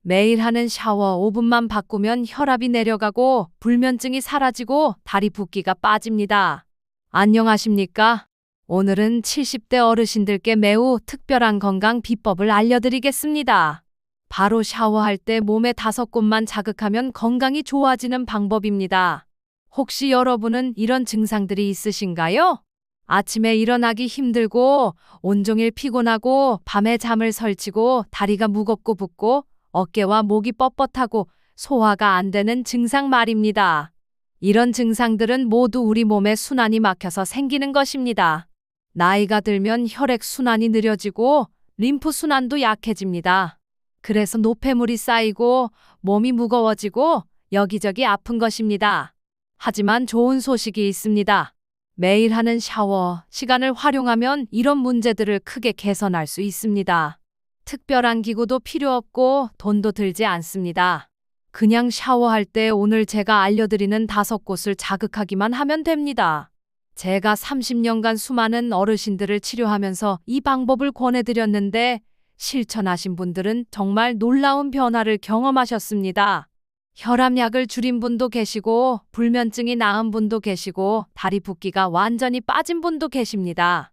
매일 하는 샤워 5분만 바꾸면 혈압이 내려가고 불면증이 사라지고 다리 붓기가 빠집니다. 안녕하십니까? 오늘은 70대 어르신들께 매우 특별한 건강 비법을 알려드리겠습니다. 바로 샤워할 때 몸의 5곳만 자극하면 건강이 좋아지는 방법입니다. 혹시 여러분은 이런 증상들이 있으신가요? 아침에 일어나기 힘들고 온종일 피곤하고 밤에 잠을 설치고 다리가 무겁고 붓고 어깨와 목이 뻣뻣하고 소화가 안 되는 증상 말입니다. 이런 증상들은 모두 우리 몸의 순환이 막혀서 생기는 것입니다. 나이가 들면 혈액 순환이 느려지고 림프 순환도 약해집니다. 그래서 노폐물이 쌓이고 몸이 무거워지고 여기저기 아픈 것입니다. 하지만 좋은 소식이 있습니다. 매일 하는 샤워 시간을 활용하면 이런 문제들을 크게 개선할 수 있습니다. 특별한 기구도 필요 없고 돈도 들지 않습니다. 그냥 샤워할 때 오늘 제가 알려드리는 5곳을 자극하기만 하면 됩니다. 제가 30년간 수많은 어르신들을 치료하면서 이 방법을 권해드렸는데 실천하신 분들은 정말 놀라운 변화를 경험하셨습니다. 혈압약을 줄인 분도 계시고 불면증이 나은 분도 계시고 다리 붓기가 완전히 빠진 분도 계십니다.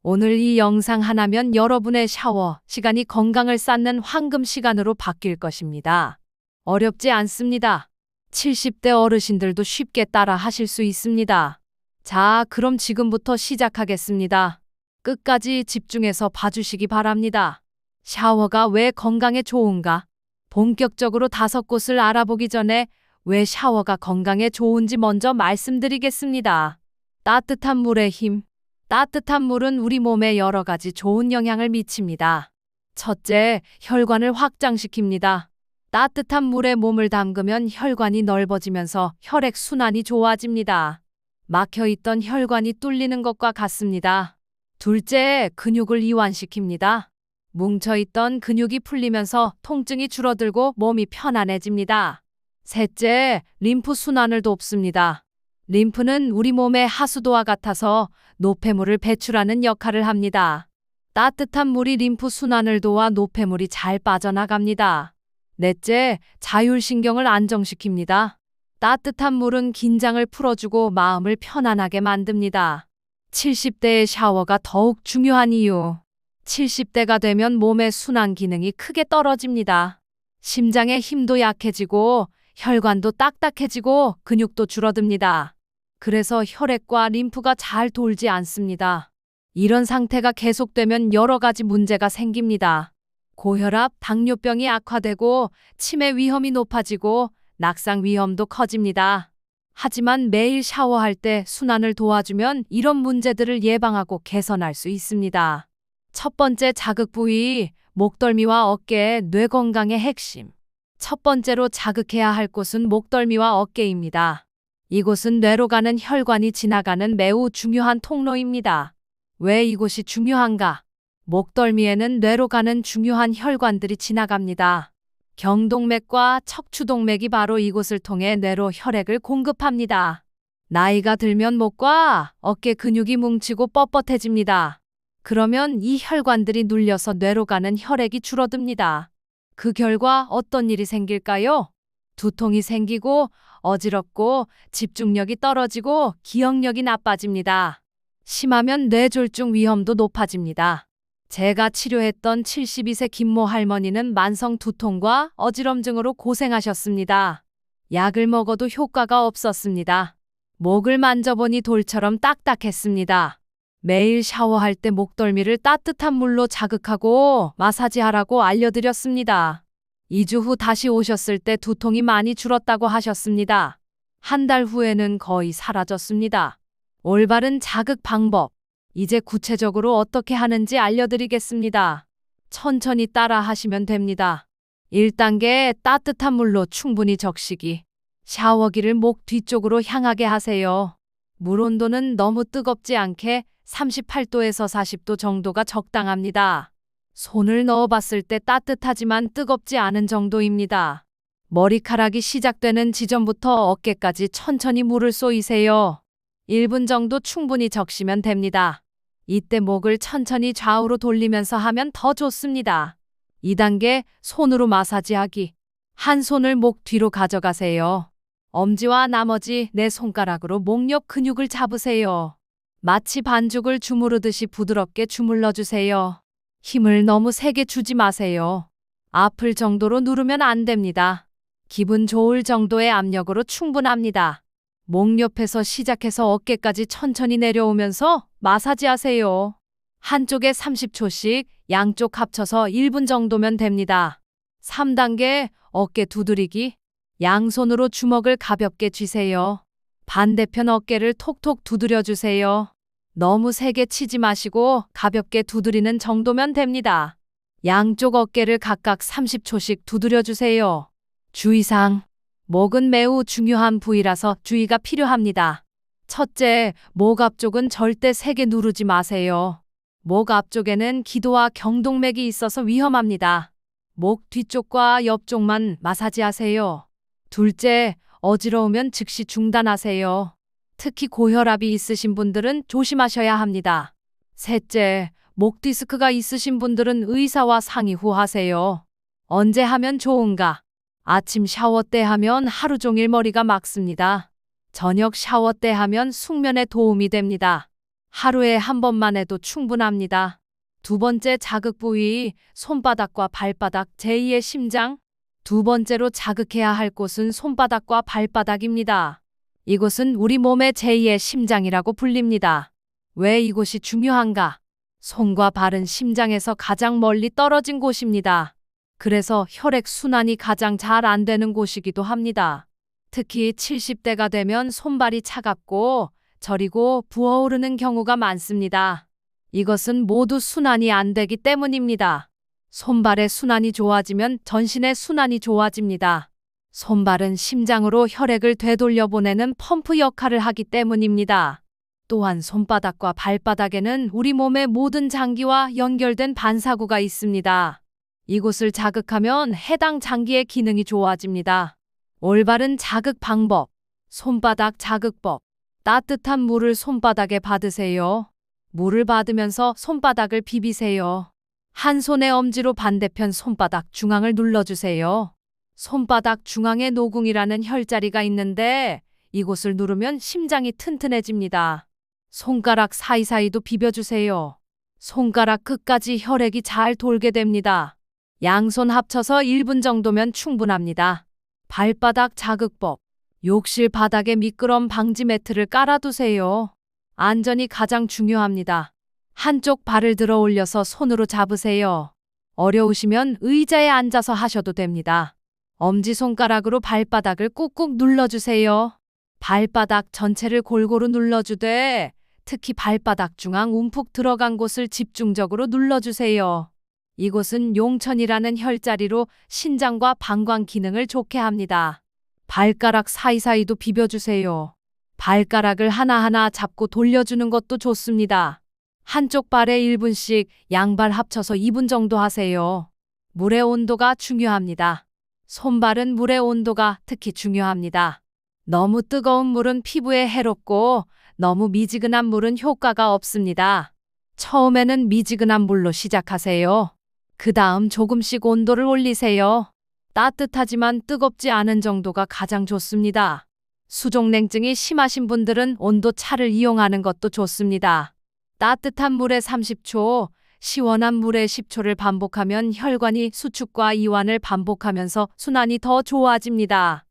오늘 이 영상 하나면 여러분의 샤워 시간이 건강을 쌓는 황금 시간으로 바뀔 것입니다. 어렵지 않습니다. 70대 어르신들도 쉽게 따라 하실 수 있습니다. 자, 그럼 지금부터 시작하겠습니다. 끝까지 집중해서 봐주시기 바랍니다. 샤워가 왜 건강에 좋은가? 본격적으로 5곳을 알아보기 전에 왜 샤워가 건강에 좋은지 먼저 말씀드리겠습니다. 따뜻한 물의 힘. 따뜻한 물은 우리 몸에 여러 가지 좋은 영향을 미칩니다. 첫째, 혈관을 확장시킵니다. 따뜻한 물에 몸을 담그면 혈관이 넓어지면서 혈액 순환이 좋아집니다. 막혀있던 혈관이 뚫리는 것과 같습니다. 둘째, 근육을 이완시킵니다. 뭉쳐있던 근육이 풀리면서 통증이 줄어들고 몸이 편안해집니다. 셋째, 림프 순환을 돕습니다. 림프는 우리 몸의 하수도와 같아서 노폐물을 배출하는 역할을 합니다. 따뜻한 물이 림프 순환을 도와 노폐물이 잘 빠져나갑니다. 넷째, 자율신경을 안정시킵니다. 따뜻한 물은 긴장을 풀어주고 마음을 편안하게 만듭니다. 70대의 샤워가 더욱 중요한 이유. 70대가 되면 몸의 순환 기능이 크게 떨어집니다. 심장의 힘도 약해지고 혈관도 딱딱해지고 근육도 줄어듭니다. 그래서 혈액과 림프가 잘 돌지 않습니다. 이런 상태가 계속되면 여러 가지 문제가 생깁니다. 고혈압, 당뇨병이 악화되고 치매 위험이 높아지고 낙상 위험도 커집니다. 하지만 매일 샤워할 때 순환을 도와주면 이런 문제들을 예방하고 개선할 수 있습니다. 첫 번째 자극 부위, 목덜미와 어깨, 뇌 건강의 핵심. 첫 번째로 자극해야 할 곳은 목덜미와 어깨입니다. 이곳은 뇌로 가는 혈관이 지나가는 매우 중요한 통로입니다. 왜 이곳이 중요한가? 목덜미에는 뇌로 가는 중요한 혈관들이 지나갑니다. 경동맥과 척추동맥이 바로 이곳을 통해 뇌로 혈액을 공급합니다. 나이가 들면 목과 어깨 근육이 뭉치고 뻣뻣해집니다. 그러면 이 혈관들이 눌려서 뇌로 가는 혈액이 줄어듭니다. 그 결과 어떤 일이 생길까요? 두통이 생기고 어지럽고 집중력이 떨어지고 기억력이 나빠집니다. 심하면 뇌졸중 위험도 높아집니다. 제가 치료했던 72세 김모 할머니는 만성 두통과 어지럼증으로 고생하셨습니다. 약을 먹어도 효과가 없었습니다. 목을 만져보니 돌처럼 딱딱했습니다. 매일 샤워할 때 목덜미를 따뜻한 물로 자극하고 마사지하라고 알려드렸습니다. 2주 후 다시 오셨을 때 두통이 많이 줄었다고 하셨습니다. 한 달 후에는 거의 사라졌습니다. 올바른 자극 방법. 이제 구체적으로 어떻게 하는지 알려드리겠습니다. 천천히 따라 하시면 됩니다. 1단계 따뜻한 물로 충분히 적시기. 샤워기를 목 뒤쪽으로 향하게 하세요. 물 온도는 너무 뜨겁지 않게 38도에서 40도 정도가 적당합니다. 손을 넣어봤을 때 따뜻하지만 뜨겁지 않은 정도입니다. 머리카락이 시작되는 지점부터 어깨까지 천천히 물을 쏘이세요. 1분 정도 충분히 적시면 됩니다. 이때 목을 천천히 좌우로 돌리면서 하면 더 좋습니다. 2단계 손으로 마사지하기. 한 손을 목 뒤로 가져가세요. 엄지와 나머지 네 손가락으로 목력 근육을 잡으세요. 마치 반죽을 주무르듯이 부드럽게 주물러 주세요. 힘을 너무 세게 주지 마세요. 아플 정도로 누르면 안 됩니다. 기분 좋을 정도의 압력으로 충분합니다. 목 옆에서 시작해서 어깨까지 천천히 내려오면서 마사지하세요. 한쪽에 30초씩 양쪽 합쳐서 1분 정도면 됩니다. 3단계 어깨 두드리기. 양손으로 주먹을 가볍게 쥐세요. 반대편 어깨를 톡톡 두드려 주세요. 너무 세게 치지 마시고 가볍게 두드리는 정도면 됩니다. 양쪽 어깨를 각각 30초씩 두드려 주세요. 주의사항. 목은 매우 중요한 부위라서 주의가 필요합니다. 첫째, 목 앞쪽은 절대 세게 누르지 마세요. 목 앞쪽에는 기도와 경동맥이 있어서 위험합니다. 목 뒤쪽과 옆쪽만 마사지하세요. 둘째, 어지러우면 즉시 중단하세요. 특히 고혈압이 있으신 분들은 조심하셔야 합니다. 셋째, 목 디스크가 있으신 분들은 의사와 상의 후 하세요. 언제 하면 좋은가? 아침 샤워 때 하면 하루 종일 머리가 막습니다. 저녁 샤워 때 하면 숙면에 도움이 됩니다. 하루에 한 번만 해도 충분합니다. 두 번째 자극 부위, 손바닥과 발바닥 제2의 심장. 두 번째로 자극해야 할 곳은 손바닥과 발바닥입니다. 이곳은 우리 몸의 제2의 심장이라고 불립니다. 왜 이곳이 중요한가? 손과 발은 심장에서 가장 멀리 떨어진 곳입니다. 그래서 혈액 순환이 가장 잘 안 되는 곳이기도 합니다. 특히 70대가 되면 손발이 차갑고 저리고 부어오르는 경우가 많습니다. 이것은 모두 순환이 안 되기 때문입니다. 손발의 순환이 좋아지면 전신의 순환이 좋아집니다. 손발은 심장으로 혈액을 되돌려 보내는 펌프 역할을 하기 때문입니다. 또한 손바닥과 발바닥에는 우리 몸의 모든 장기와 연결된 반사구가 있습니다. 이곳을 자극하면 해당 장기의 기능이 좋아집니다. 올바른 자극 방법, 손바닥 자극법. 따뜻한 물을 손바닥에 받으세요. 물을 받으면서 손바닥을 비비세요. 한 손의 엄지로 반대편 손바닥 중앙을 눌러주세요. 손바닥 중앙에 노궁이라는 혈자리가 있는데 이곳을 누르면 심장이 튼튼해집니다. 손가락 사이사이도 비벼주세요. 손가락 끝까지 혈액이 잘 돌게 됩니다. 양손 합쳐서 1분 정도면 충분합니다. 발바닥 자극법. 욕실 바닥에 미끄럼 방지 매트를 깔아두세요. 안전이 가장 중요합니다. 한쪽 발을 들어 올려서 손으로 잡으세요. 어려우시면 의자에 앉아서 하셔도 됩니다. 엄지손가락으로 발바닥을 꾹꾹 눌러주세요. 발바닥 전체를 골고루 눌러주되 특히 발바닥 중앙 움푹 들어간 곳을 집중적으로 눌러주세요. 이곳은 용천이라는 혈자리로 신장과 방광 기능을 좋게 합니다. 발가락 사이사이도 비벼주세요. 발가락을 하나하나 잡고 돌려주는 것도 좋습니다. 한쪽 발에 1분씩 양발 합쳐서 2분 정도 하세요. 물의 온도가 중요합니다. 손발은 물의 온도가 특히 중요합니다. 너무 뜨거운 물은 피부에 해롭고 너무 미지근한 물은 효과가 없습니다. 처음에는 미지근한 물로 시작하세요. 그 다음 조금씩 온도를 올리세요. 따뜻하지만 뜨겁지 않은 정도가 가장 좋습니다. 수족냉증이 심하신 분들은 온도 차를 이용하는 것도 좋습니다. 따뜻한 물에 30초, 시원한 물에 10초를 반복하면 혈관이 수축과 이완을 반복하면서 순환이 더 좋아집니다.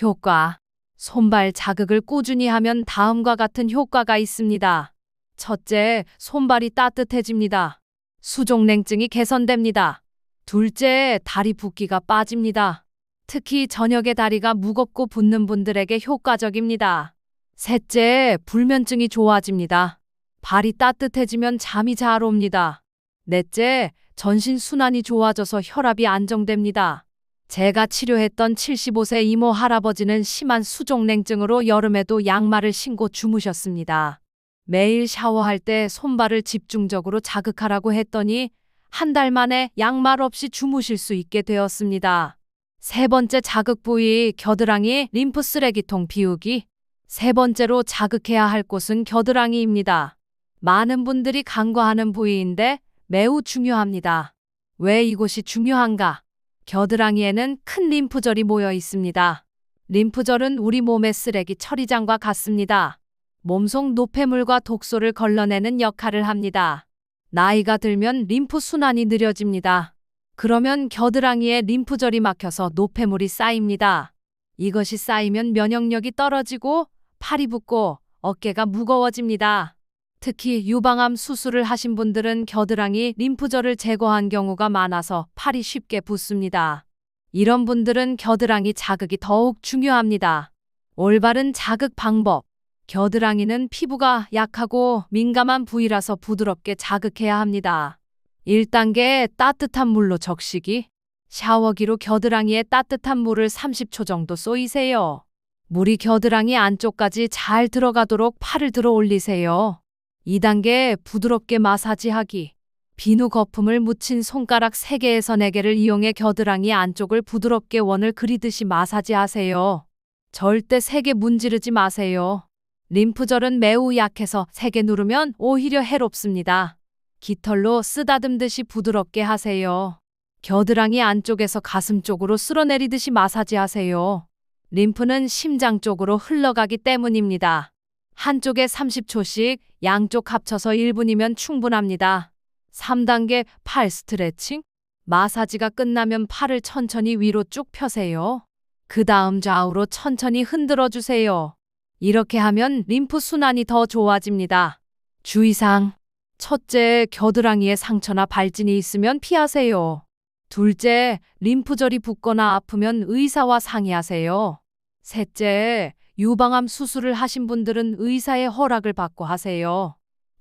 효과. 손발 자극을 꾸준히 하면 다음과 같은 효과가 있습니다. 첫째, 손발이 따뜻해집니다. 수족냉증이 개선됩니다. 둘째, 다리 붓기가 빠집니다. 특히 저녁에 다리가 무겁고 붓는 분들에게 효과적입니다. 셋째, 불면증이 좋아집니다. 발이 따뜻해지면 잠이 잘 옵니다. 넷째, 전신 순환이 좋아져서 혈압이 안정됩니다. 제가 치료했던 75세 이모 할아버지는 심한 수족냉증으로 여름에도 양말을 신고 주무셨습니다. 매일 샤워할 때 손발을 집중적으로 자극하라고 했더니 한 달 만에 양말 없이 주무실 수 있게 되었습니다. 세 번째 자극 부위 겨드랑이 림프 쓰레기통 비우기. 세 번째로 자극해야 할 곳은 겨드랑이입니다. 많은 분들이 간과하는 부위인데 매우 중요합니다. 왜 이곳이 중요한가? 겨드랑이에는 큰 림프절이 모여 있습니다. 림프절은 우리 몸의 쓰레기 처리장과 같습니다. 몸속 노폐물과 독소를 걸러내는 역할을 합니다. 나이가 들면 림프 순환이 느려집니다. 그러면 겨드랑이에 림프절이 막혀서 노폐물이 쌓입니다. 이것이 쌓이면 면역력이 떨어지고 팔이 붓고 어깨가 무거워집니다. 특히 유방암 수술을 하신 분들은 겨드랑이 림프절을 제거한 경우가 많아서 팔이 쉽게 붓습니다. 이런 분들은 겨드랑이 자극이 더욱 중요합니다. 올바른 자극 방법. 겨드랑이는 피부가 약하고 민감한 부위라서 부드럽게 자극해야 합니다. 1단계 따뜻한 물로 적시기. 샤워기로 겨드랑이에 따뜻한 물을 30초 정도 쏘이세요. 물이 겨드랑이 안쪽까지 잘 들어가도록 팔을 들어 올리세요. 2단계 부드럽게 마사지하기. 비누 거품을 묻힌 손가락 3개에서 4개를 이용해 겨드랑이 안쪽을 부드럽게 원을 그리듯이 마사지하세요. 절대 세게 문지르지 마세요. 림프절은 매우 약해서 세게 누르면 오히려 해롭습니다. 깃털로 쓰다듬듯이 부드럽게 하세요. 겨드랑이 안쪽에서 가슴 쪽으로 쓸어내리듯이 마사지하세요. 림프는 심장 쪽으로 흘러가기 때문입니다. 한쪽에 30초씩 양쪽 합쳐서 1분이면 충분합니다. 3단계 팔 스트레칭. 마사지가 끝나면 팔을 천천히 위로 쭉 펴세요. 그 다음 좌우로 천천히 흔들어 주세요. 이렇게 하면 림프 순환이 더 좋아집니다. 주의사항. 첫째, 겨드랑이에 상처나 발진이 있으면 피하세요. 둘째, 림프절이 붓거나 아프면 의사와 상의하세요. 셋째, 유방암 수술을 하신 분들은 의사의 허락을 받고 하세요.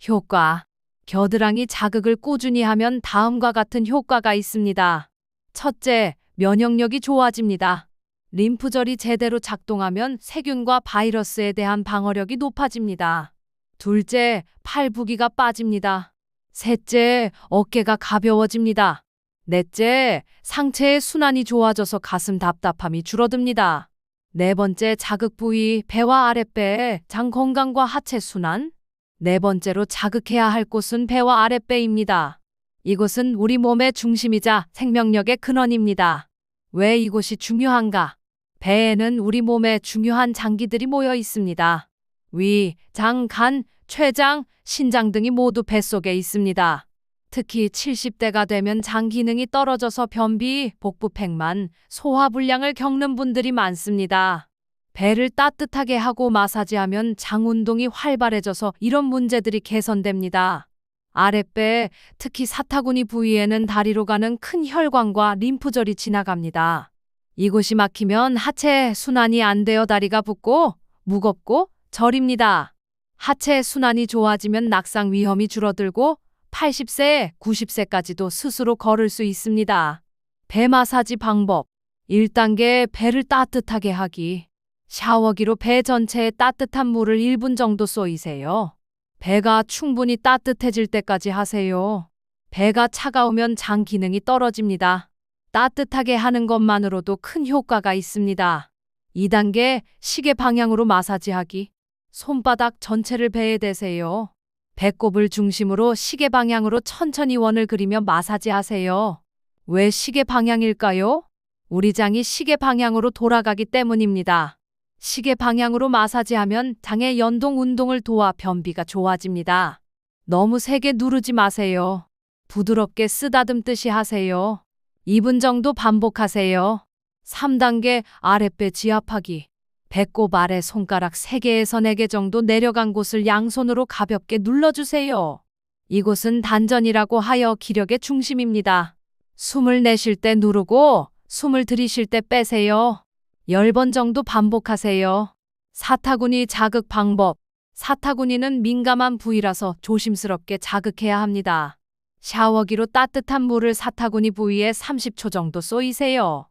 효과. 겨드랑이 자극을 꾸준히 하면 다음과 같은 효과가 있습니다. 첫째, 면역력이 좋아집니다. 림프절이 제대로 작동하면 세균과 바이러스에 대한 방어력이 높아집니다. 둘째, 팔 부기가 빠집니다. 셋째, 어깨가 가벼워집니다. 넷째, 상체의 순환이 좋아져서 가슴 답답함이 줄어듭니다. 네 번째, 자극 부위, 배와 아랫배, 장 건강과 하체 순환. 네 번째로 자극해야 할 곳은 배와 아랫배입니다. 이곳은 우리 몸의 중심이자 생명력의 근원입니다. 왜 이곳이 중요한가? 배에는 우리 몸의 중요한 장기들이 모여 있습니다. 위, 장, 간, 췌장, 신장 등이 모두 뱃속에 있습니다. 특히 70대가 되면 장 기능이 떨어져서 변비, 복부팽만, 소화불량을 겪는 분들이 많습니다. 배를 따뜻하게 하고 마사지하면 장 운동이 활발해져서 이런 문제들이 개선됩니다. 아랫배, 특히 사타구니 부위에는 다리로 가는 큰 혈관과 림프절이 지나갑니다. 이곳이 막히면 하체 순환이 안 되어 다리가 붓고 무겁고 저립니다. 하체 순환이 좋아지면 낙상 위험이 줄어들고 80세, 90세까지도 스스로 걸을 수 있습니다. 배 마사지 방법. 1단계 배를 따뜻하게 하기. 샤워기로 배 전체에 따뜻한 물을 1분 정도 쏘이세요. 배가 충분히 따뜻해질 때까지 하세요. 배가 차가우면 장 기능이 떨어집니다. 따뜻하게 하는 것만으로도 큰 효과가 있습니다. 2단계 시계 방향으로 마사지하기. 손바닥 전체를 배에 대세요. 배꼽을 중심으로 시계 방향으로 천천히 원을 그리며 마사지하세요. 왜 시계 방향일까요? 우리 장이 시계 방향으로 돌아가기 때문입니다. 시계 방향으로 마사지하면 장의 연동 운동을 도와 변비가 좋아집니다. 너무 세게 누르지 마세요. 부드럽게 쓰다듬듯이 하세요. 2분 정도 반복하세요. 3단계 아랫배 지압하기. 배꼽 아래 손가락 3개에서 4개 정도 내려간 곳을 양손으로 가볍게 눌러주세요. 이곳은 단전이라고 하여 기력의 중심입니다. 숨을 내쉴 때 누르고 숨을 들이쉴 때 빼세요. 10번 정도 반복하세요. 사타구니 자극 방법. 사타구니는 민감한 부위라서 조심스럽게 자극해야 합니다. 샤워기로 따뜻한 물을 사타구니 부위에 30초 정도 쏘이세요.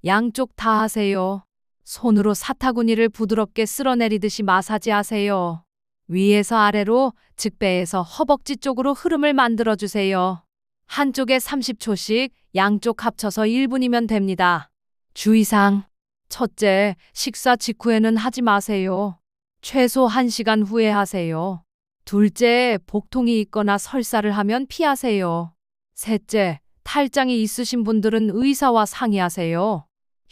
양쪽 다 하세요. 손으로 사타구니를 부드럽게 쓸어내리듯이 마사지하세요. 위에서 아래로, 즉 배에서 허벅지 쪽으로 흐름을 만들어주세요. 한쪽에 30초씩 양쪽 합쳐서 1분이면 됩니다. 주의사항. 첫째, 식사 직후에는 하지 마세요. 최소 1시간 후에 하세요. 둘째, 복통이 있거나 설사를 하면 피하세요. 셋째, 탈장이 있으신 분들은 의사와 상의하세요.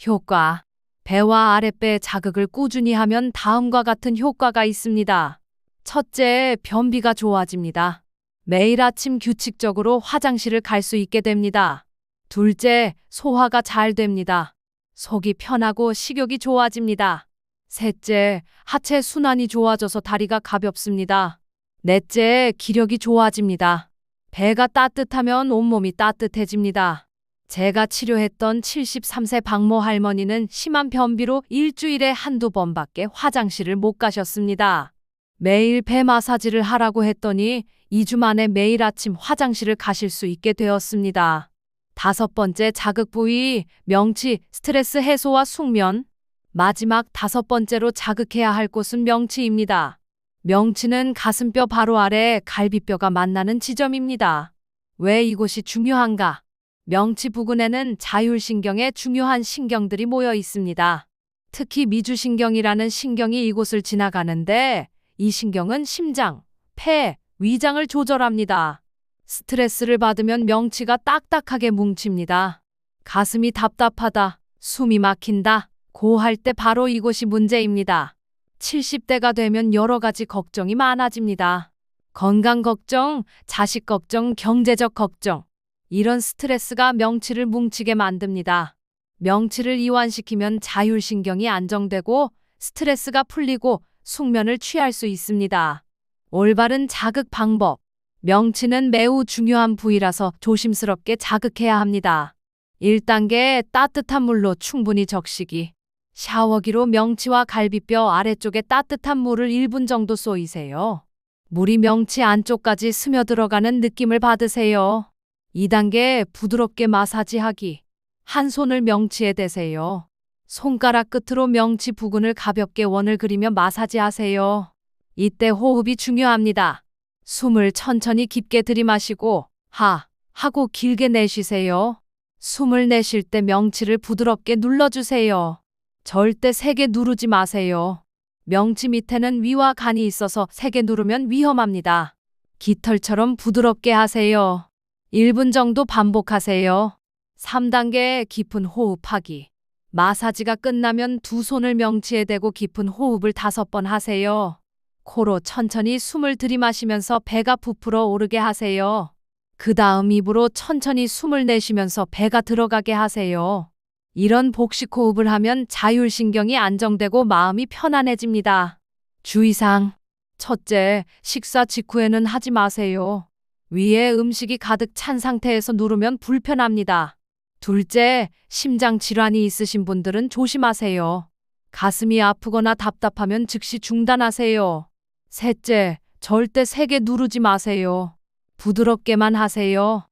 효과. 배와 아랫배 자극을 꾸준히 하면 다음과 같은 효과가 있습니다. 첫째, 변비가 좋아집니다. 매일 아침 규칙적으로 화장실을 갈 수 있게 됩니다. 둘째, 소화가 잘 됩니다. 속이 편하고 식욕이 좋아집니다. 셋째, 하체 순환이 좋아져서 다리가 가볍습니다. 넷째, 기력이 좋아집니다. 배가 따뜻하면 온몸이 따뜻해집니다. 제가 치료했던 73세 박모 할머니는 심한 변비로 일주일에 한두 번밖에 화장실을 못 가셨습니다. 매일 배 마사지를 하라고 했더니 2주 만에 매일 아침 화장실을 가실 수 있게 되었습니다. 다섯 번째 자극 부위, 명치, 스트레스 해소와 숙면. 마지막 다섯 번째로 자극해야 할 곳은 명치입니다. 명치는 가슴뼈 바로 아래 갈비뼈가 만나는 지점입니다. 왜 이곳이 중요한가? 명치 부근에는 자율신경의 중요한 신경들이 모여 있습니다. 특히 미주신경이라는 신경이 이곳을 지나가는데 이 신경은 심장, 폐, 위장을 조절합니다. 스트레스를 받으면 명치가 딱딱하게 뭉칩니다. 가슴이 답답하다, 숨이 막힌다, 고할 때 바로 이곳이 문제입니다. 70대가 되면 여러 가지 걱정이 많아집니다. 건강 걱정, 자식 걱정, 경제적 걱정. 이런 스트레스가 명치를 뭉치게 만듭니다. 명치를 이완시키면 자율신경이 안정되고 스트레스가 풀리고 숙면을 취할 수 있습니다. 올바른 자극 방법. 명치는 매우 중요한 부위라서 조심스럽게 자극해야 합니다. 1단계 따뜻한 물로 충분히 적시기. 샤워기로 명치와 갈비뼈 아래쪽에 따뜻한 물을 1분 정도 쏘이세요. 물이 명치 안쪽까지 스며들어가는 느낌을 받으세요. 2단계 부드럽게 마사지하기. 한 손을 명치에 대세요. 손가락 끝으로 명치 부근을 가볍게 원을 그리며 마사지하세요. 이때 호흡이 중요합니다. 숨을 천천히 깊게 들이마시고 하고 길게 내쉬세요. 숨을 내쉴 때 명치를 부드럽게 눌러주세요. 절대 세게 누르지 마세요. 명치 밑에는 위와 간이 있어서 세게 누르면 위험합니다. 깃털처럼 부드럽게 하세요. 1분 정도 반복하세요. 3단계 깊은 호흡하기. 마사지가 끝나면 두 손을 명치에 대고 깊은 호흡을 5번 하세요. 코로 천천히 숨을 들이마시면서 배가 부풀어 오르게 하세요. 그 다음 입으로 천천히 숨을 내쉬면서 배가 들어가게 하세요. 이런 복식 호흡을 하면 자율신경이 안정되고 마음이 편안해집니다. 주의사항. 첫째, 식사 직후에는 하지 마세요. 위에 음식이 가득 찬 상태에서 누르면 불편합니다. 둘째, 심장 질환이 있으신 분들은 조심하세요. 가슴이 아프거나 답답하면 즉시 중단하세요. 셋째, 절대 세게 누르지 마세요. 부드럽게만 하세요.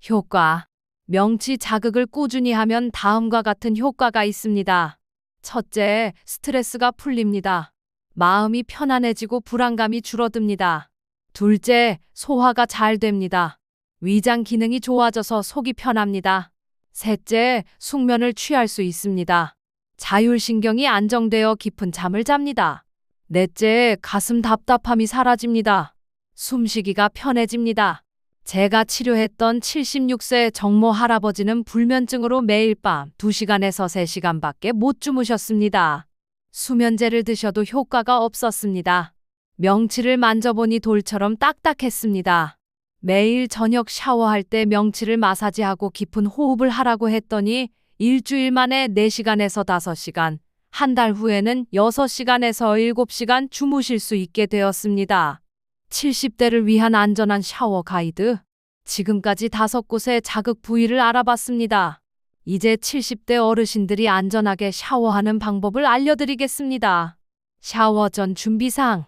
효과. 명치 자극을 꾸준히 하면 다음과 같은 효과가 있습니다. 첫째, 스트레스가 풀립니다. 마음이 편안해지고 불안감이 줄어듭니다. 둘째, 소화가 잘 됩니다. 위장 기능이 좋아져서 속이 편합니다. 셋째, 숙면을 취할 수 있습니다. 자율신경이 안정되어 깊은 잠을 잡니다. 넷째, 가슴 답답함이 사라집니다. 숨쉬기가 편해집니다. 제가 치료했던 76세 정모 할아버지는 불면증으로 매일 밤 2시간에서 3시간밖에 못 주무셨습니다. 수면제를 드셔도 효과가 없었습니다. 명치를 만져보니 돌처럼 딱딱했습니다. 매일 저녁 샤워할 때 명치를 마사지하고 깊은 호흡을 하라고 했더니 일주일 만에 4시간에서 5시간, 한 달 후에는 6시간에서 7시간 주무실 수 있게 되었습니다. 70대를 위한 안전한 샤워 가이드. 지금까지 5곳의 자극 부위를 알아봤습니다. 이제 70대 어르신들이 안전하게 샤워하는 방법을 알려드리겠습니다. 샤워 전 준비사항.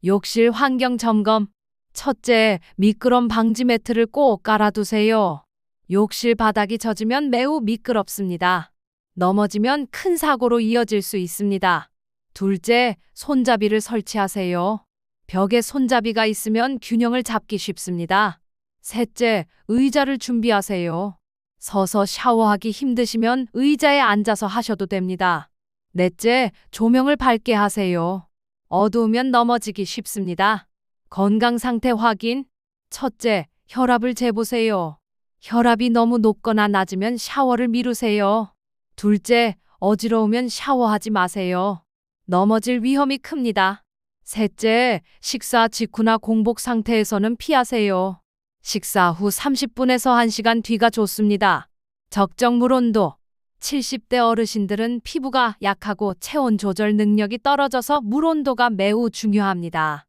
욕실 환경 점검. 첫째, 미끄럼 방지 매트를 꼭 깔아두세요. 욕실 바닥이 젖으면 매우 미끄럽습니다. 넘어지면 큰 사고로 이어질 수 있습니다. 둘째, 손잡이를 설치하세요. 벽에 손잡이가 있으면 균형을 잡기 쉽습니다. 셋째, 의자를 준비하세요. 서서 샤워하기 힘드시면 의자에 앉아서 하셔도 됩니다. 넷째, 조명을 밝게 하세요. 어두우면 넘어지기 쉽습니다. 건강 상태 확인. 첫째, 혈압을 재보세요. 혈압이 너무 높거나 낮으면 샤워를 미루세요. 둘째, 어지러우면 샤워하지 마세요. 넘어질 위험이 큽니다. 셋째, 식사 직후나 공복 상태에서는 피하세요. 식사 후 30분에서 1시간 뒤가 좋습니다. 적정 물 온도. 70대 어르신들은 피부가 약하고 체온 조절 능력이 떨어져서 물 온도가 매우 중요합니다.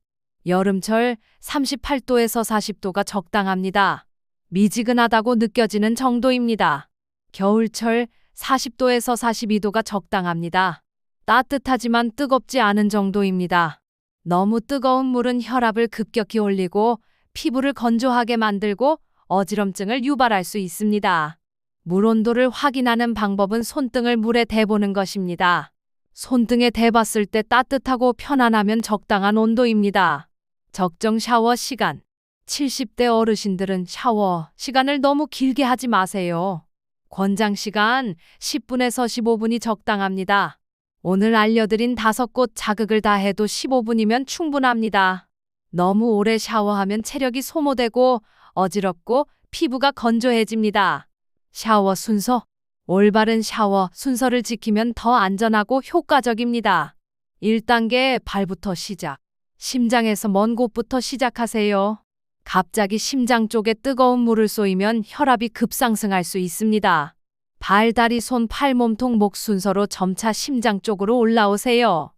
여름철 38도에서 40도가 적당합니다. 미지근하다고 느껴지는 정도입니다. 겨울철 40도에서 42도가 적당합니다. 따뜻하지만 뜨겁지 않은 정도입니다. 너무 뜨거운 물은 혈압을 급격히 올리고 피부를 건조하게 만들고 어지럼증을 유발할 수 있습니다. 물 온도를 확인하는 방법은 손등을 물에 대보는 것입니다. 손등에 대봤을 때 따뜻하고 편안하면 적당한 온도입니다. 적정 샤워 시간. 70대 어르신들은 샤워 시간을 너무 길게 하지 마세요. 권장 시간 10분에서 15분이 적당합니다. 오늘 알려드린 5곳 자극을 다 해도 15분이면 충분합니다. 너무 오래 샤워하면 체력이 소모되고 어지럽고 피부가 건조해집니다. 샤워 순서. 올바른 샤워 순서를 지키면 더 안전하고 효과적입니다. 1단계 발부터 시작. 심장에서 먼 곳부터 시작하세요. 갑자기 심장 쪽에 뜨거운 물을 쏘이면 혈압이 급상승할 수 있습니다. 발, 다리, 손, 팔, 몸통, 목 순서로 점차 심장 쪽으로 올라오세요.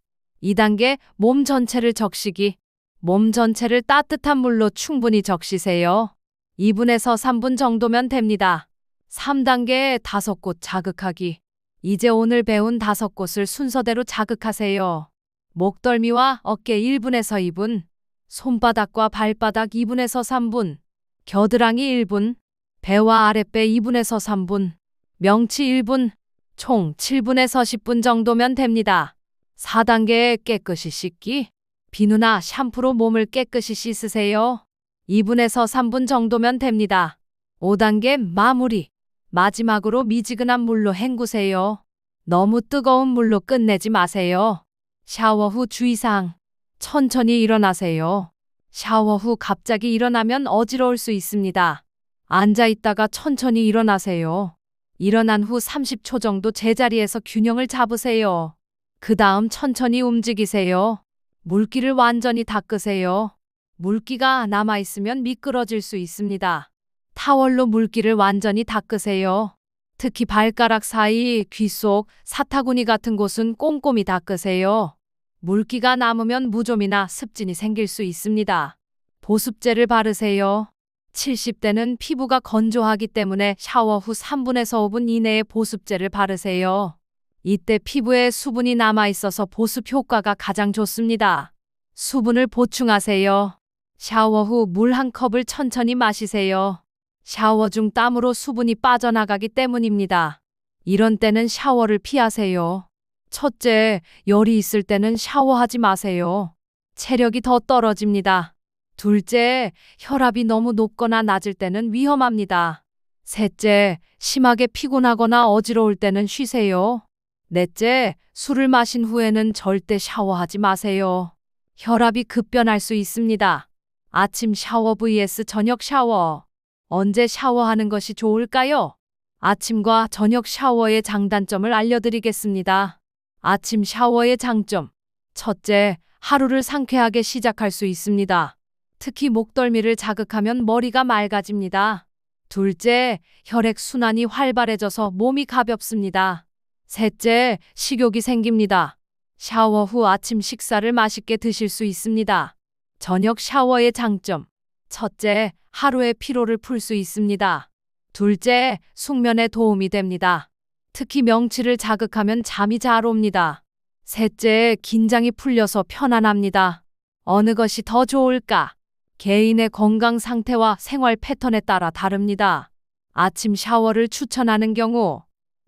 2단계 몸 전체를 적시기. 몸 전체를 따뜻한 물로 충분히 적시세요. 2분에서 3분 정도면 됩니다. 3단계 5곳 자극하기. 이제 오늘 배운 5곳을 순서대로 자극하세요. 목덜미와 어깨 1분에서 2분, 손바닥과 발바닥 2분에서 3분, 겨드랑이 1분, 배와 아랫배 2분에서 3분, 명치 1분, 총 7분에서 10분 정도면 됩니다. 4단계 깨끗이 씻기. 비누나 샴푸로 몸을 깨끗이 씻으세요. 2분에서 3분 정도면 됩니다. 5단계 마무리. 마지막으로 미지근한 물로 헹구세요. 너무 뜨거운 물로 끝내지 마세요. 샤워 후 주의사항. 천천히 일어나세요. 샤워 후 갑자기 일어나면 어지러울 수 있습니다. 앉아 있다가 천천히 일어나세요. 일어난 후 30초 정도 제자리에서 균형을 잡으세요. 그 다음 천천히 움직이세요. 물기를 완전히 닦으세요. 물기가 남아있으면 미끄러질 수 있습니다. 타월로 물기를 완전히 닦으세요. 특히 발가락 사이, 귀 속, 사타구니 같은 곳은 꼼꼼히 닦으세요. 물기가 남으면 무좀이나 습진이 생길 수 있습니다. 보습제를 바르세요. 70대는 피부가 건조하기 때문에 샤워 후 3분에서 5분 이내에 보습제를 바르세요. 이때 피부에 수분이 남아있어서 보습 효과가 가장 좋습니다. 수분을 보충하세요. 샤워 후 물 1컵을 천천히 마시세요. 샤워 중 땀으로 수분이 빠져나가기 때문입니다. 이런 때는 샤워를 피하세요. 첫째, 열이 있을 때는 샤워하지 마세요. 체력이 더 떨어집니다. 둘째, 혈압이 너무 높거나 낮을 때는 위험합니다. 셋째, 심하게 피곤하거나 어지러울 때는 쉬세요. 넷째, 술을 마신 후에는 절대 샤워하지 마세요. 혈압이 급변할 수 있습니다. 아침 샤워 vs 저녁 샤워. 언제 샤워하는 것이 좋을까요? 아침과 저녁 샤워의 장단점을 알려드리겠습니다. 아침 샤워의 장점. 첫째, 하루를 상쾌하게 시작할 수 있습니다. 특히 목덜미를 자극하면 머리가 맑아집니다. 둘째, 혈액순환이 활발해져서 몸이 가볍습니다. 셋째, 식욕이 생깁니다. 샤워 후 아침 식사를 맛있게 드실 수 있습니다. 저녁 샤워의 장점. 첫째, 하루의 피로를 풀 수 있습니다. 둘째, 숙면에 도움이 됩니다. 특히 명치를 자극하면 잠이 잘 옵니다. 셋째, 긴장이 풀려서 편안합니다. 어느 것이 더 좋을까? 개인의 건강 상태와 생활 패턴에 따라 다릅니다. 아침 샤워를 추천하는 경우,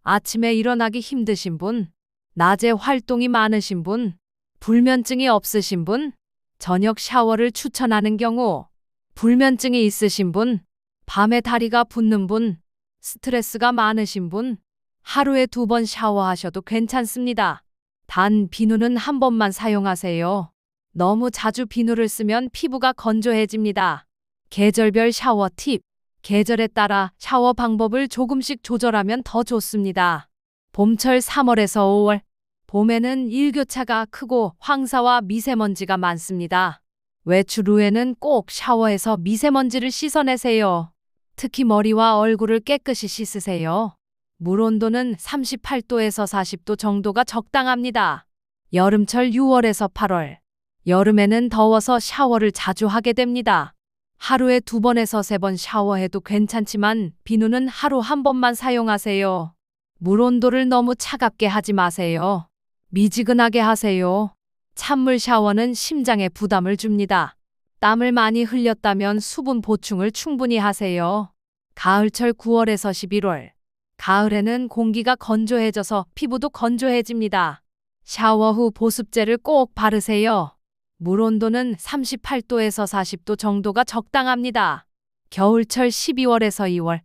아침에 일어나기 힘드신 분, 낮에 활동이 많으신 분, 불면증이 없으신 분, 저녁 샤워를 추천하는 경우, 불면증이 있으신 분, 밤에 다리가 붓는 분, 스트레스가 많으신 분, 하루에 2번 샤워하셔도 괜찮습니다. 단 비누는 1번만 사용하세요. 너무 자주 비누를 쓰면 피부가 건조해집니다. 계절별 샤워 팁. 계절에 따라 샤워 방법을 조금씩 조절하면 더 좋습니다. 봄철 3월에서 5월. 봄에는 일교차가 크고 황사와 미세먼지가 많습니다. 외출 후에는 꼭 샤워해서 미세먼지를 씻어내세요. 특히 머리와 얼굴을 깨끗이 씻으세요. 물 온도는 38도에서 40도 정도가 적당합니다. 여름철 6월에서 8월. 여름에는 더워서 샤워를 자주 하게 됩니다. 하루에 2번에서 3번 샤워해도 괜찮지만 비누는 하루 1번만 사용하세요. 물 온도를 너무 차갑게 하지 마세요. 미지근하게 하세요. 찬물 샤워는 심장에 부담을 줍니다. 땀을 많이 흘렸다면 수분 보충을 충분히 하세요. 가을철 9월에서 11월. 가을에는 공기가 건조해져서 피부도 건조해집니다. 샤워 후 보습제를 꼭 바르세요. 물 온도는 38도에서 40도 정도가 적당합니다. 겨울철 12월에서 2월.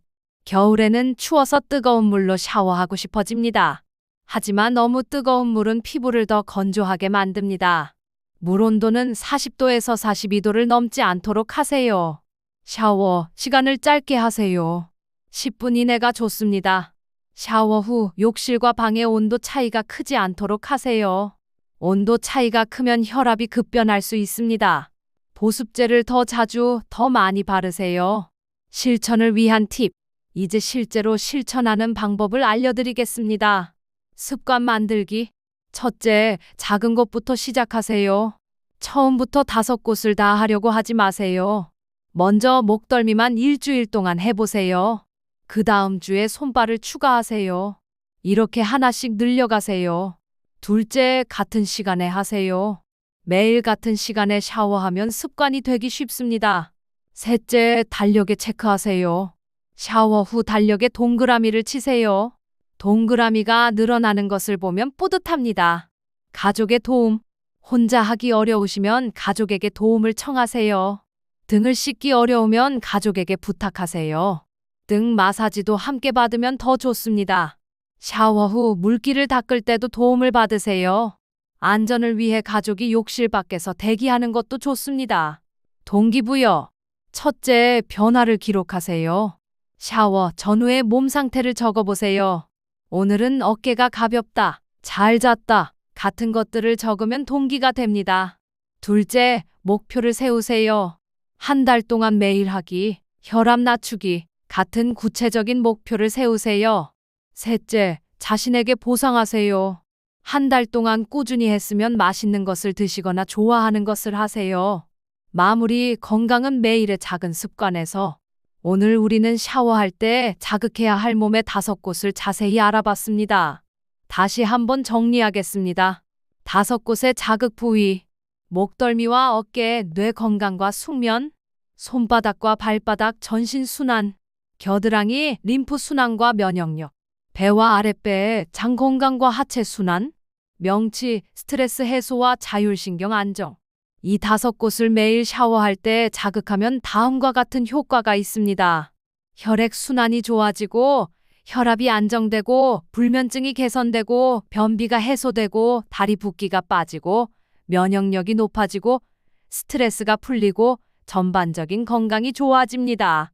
겨울에는 추워서 뜨거운 물로 샤워하고 싶어집니다. 하지만 너무 뜨거운 물은 피부를 더 건조하게 만듭니다. 물 온도는 40도에서 42도를 넘지 않도록 하세요. 샤워 시간을 짧게 하세요. 10분 이내가 좋습니다. 샤워 후 욕실과 방의 온도 차이가 크지 않도록 하세요. 온도 차이가 크면 혈압이 급변할 수 있습니다. 보습제를 더 자주, 더 많이 바르세요. 실천을 위한 팁. 이제 실제로 실천하는 방법을 알려드리겠습니다. 습관 만들기. 첫째, 작은 것부터 시작하세요. 처음부터 5곳을 다 하려고 하지 마세요. 먼저 목덜미만 일주일 동안 해보세요. 그 다음 주에 손발을 추가하세요. 이렇게 하나씩 늘려가세요. 둘째, 같은 시간에 하세요. 매일 같은 시간에 샤워하면 습관이 되기 쉽습니다. 셋째, 달력에 체크하세요. 샤워 후 달력에 동그라미를 치세요. 동그라미가 늘어나는 것을 보면 뿌듯합니다. 가족의 도움. 혼자 하기 어려우시면 가족에게 도움을 청하세요. 등을 씻기 어려우면 가족에게 부탁하세요. 등 마사지도 함께 받으면 더 좋습니다. 샤워 후 물기를 닦을 때도 도움을 받으세요. 안전을 위해 가족이 욕실 밖에서 대기하는 것도 좋습니다. 동기부여. 첫째, 변화를 기록하세요. 샤워 전후의 몸 상태를 적어보세요. 오늘은 어깨가 가볍다, 잘 잤다 같은 것들을 적으면 동기가 됩니다. 둘째, 목표를 세우세요. 한 달 동안 매일 하기, 혈압 낮추기 같은 구체적인 목표를 세우세요. 셋째, 자신에게 보상하세요. 한 달 동안 꾸준히 했으면 맛있는 것을 드시거나 좋아하는 것을 하세요. 마무리. 건강은 매일의 작은 습관에서. 오늘 우리는 샤워할 때 자극해야 할 몸의 5곳을 자세히 알아봤습니다. 다시 한번 정리하겠습니다. 5곳의 자극 부위. 목덜미와 어깨, 뇌 건강과 숙면, 손바닥과 발바닥 전신 순환, 겨드랑이 림프 순환과 면역력, 배와 아랫배의 장 건강과 하체 순환, 명치 스트레스 해소와 자율신경 안정. 이 5곳을 매일 샤워할 때 자극하면 다음과 같은 효과가 있습니다. 혈액 순환이 좋아지고 혈압이 안정되고 불면증이 개선되고 변비가 해소되고 다리 붓기가 빠지고 면역력이 높아지고 스트레스가 풀리고 전반적인 건강이 좋아집니다.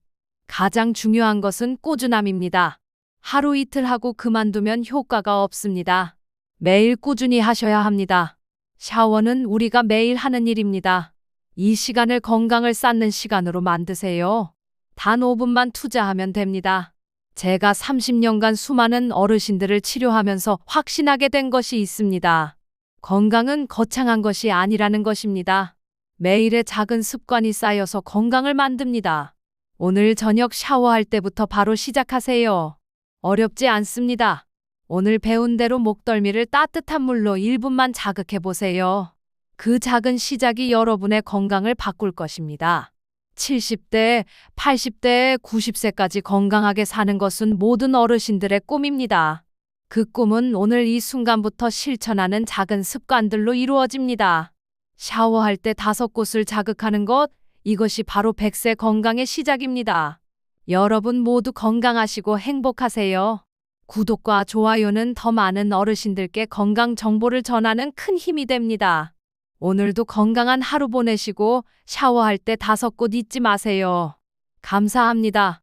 가장 중요한 것은 꾸준함입니다. 하루 이틀 하고 그만두면 효과가 없습니다. 매일 꾸준히 하셔야 합니다. 샤워는 우리가 매일 하는 일입니다. 이 시간을 건강을 쌓는 시간으로 만드세요. 단 5분만 투자하면 됩니다. 제가 30년간 수많은 어르신들을 치료하면서 확신하게 된 것이 있습니다. 건강은 거창한 것이 아니라는 것입니다. 매일의 작은 습관이 쌓여서 건강을 만듭니다. 오늘 저녁 샤워할 때부터 바로 시작하세요. 어렵지 않습니다. 오늘 배운 대로 목덜미를 따뜻한 물로 1분만 자극해 보세요. 그 작은 시작이 여러분의 건강을 바꿀 것입니다. 70대, 80대, 90세까지 건강하게 사는 것은 모든 어르신들의 꿈입니다. 그 꿈은 오늘 이 순간부터 실천하는 작은 습관들로 이루어집니다. 샤워할 때 5곳을 자극하는 것, 이것이 바로 100세 건강의 시작입니다. 여러분 모두 건강하시고 행복하세요. 구독과 좋아요는 더 많은 어르신들께 건강 정보를 전하는 큰 힘이 됩니다. 오늘도 건강한 하루 보내시고 샤워할 때 5곳 잊지 마세요. 감사합니다.